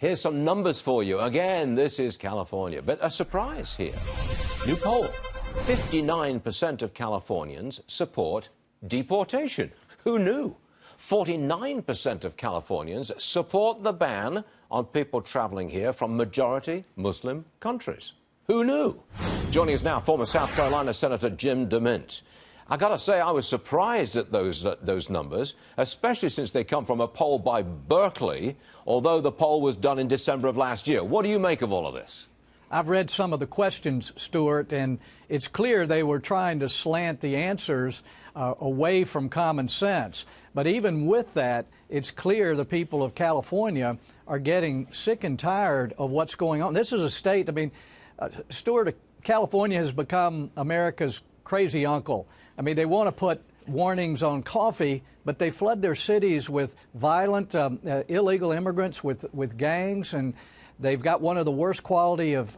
Here's some numbers for you. Again, this is California, but a surprise here. New poll. 59% of Californians support deportation. Who knew? 49% of Californians support the ban on people traveling here from majority Muslim countries. Who knew? Joining us now, former South Carolina Senator Jim DeMint. I got to say, I was surprised at those numbers, especially since they come from a poll by Berkeley, although the poll was done in December of last year. What do you make of all of this? I've read some of the questions, Stuart, and it's clear they were trying to slant the answers away from common sense. But even with that, it's clear the people of California are getting sick and tired of what's going on. This is a state, I mean, Stuart, California has become America's crazy uncle. I mean, they want to put warnings on coffee, but they flood their cities with violent, illegal immigrants with gangs, and they've got one of the worst quality of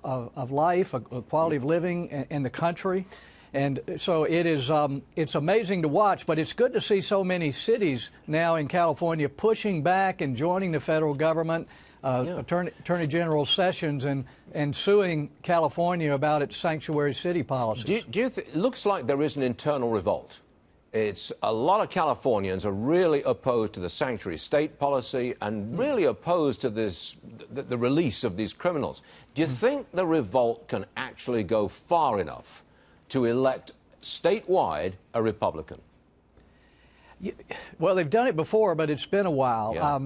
life, quality of living in the country. And so it is, it's amazing to watch, but it's good to see so many cities now in California pushing back and joining the federal government, Attorney General Sessions, and suing California about its sanctuary city policies. It looks like there is an internal revolt. It's a lot of Californians are really opposed to the sanctuary state policy and really opposed to the release of these criminals. Do you think the revolt can actually go far enough to elect statewide a Republican? Well, they've done it before, but it's been a while. Yeah.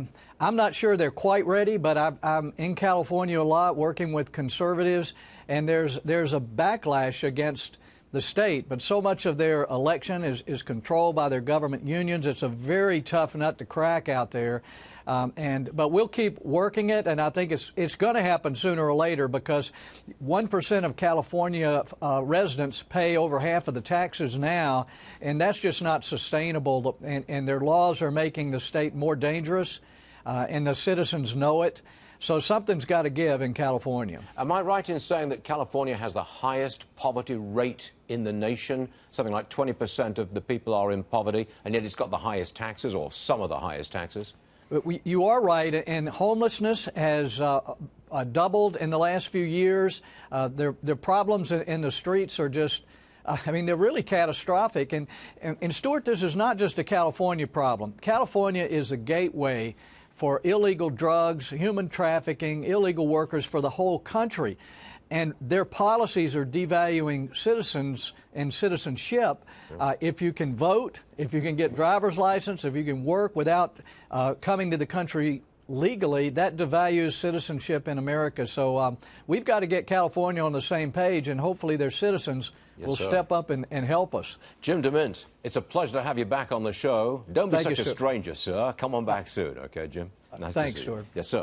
I'm not sure they're quite ready, but I'm in California a lot working with conservatives, and there's a backlash against the state, but so much of their election is controlled by their government unions. It's a very tough nut to crack out there. But we'll keep working it, and I think it's going to happen sooner or later, because 1% of California residents pay over half of the taxes now, and that's just not sustainable. And their laws are making the state more dangerous, and the citizens know it. So something's got to give in California. Am I right in saying that California has the highest poverty rate in the nation? Something like 20% of the people are in poverty, and yet it's got the highest taxes, or some of the highest taxes? You are right, and homelessness has doubled in the last few years. Their problems in the streets are just, I mean, they're really catastrophic. And Stuart, this is not just a California problem. California is a gateway for illegal drugs, human trafficking, illegal workers for the whole country. And their policies are devaluing citizens and citizenship. If you can vote, if you can get driver's license, if you can work without coming to the country legally, that devalues citizenship in America. So we've got to get California on the same page, and hopefully their citizens will step up and help us. Jim DeMint, it's a pleasure to have you back on the show. Don't be Thank such you, a stranger, sir. Come on back soon, okay, Jim? Nice Thanks, to see you. Stuart. Yes, sir.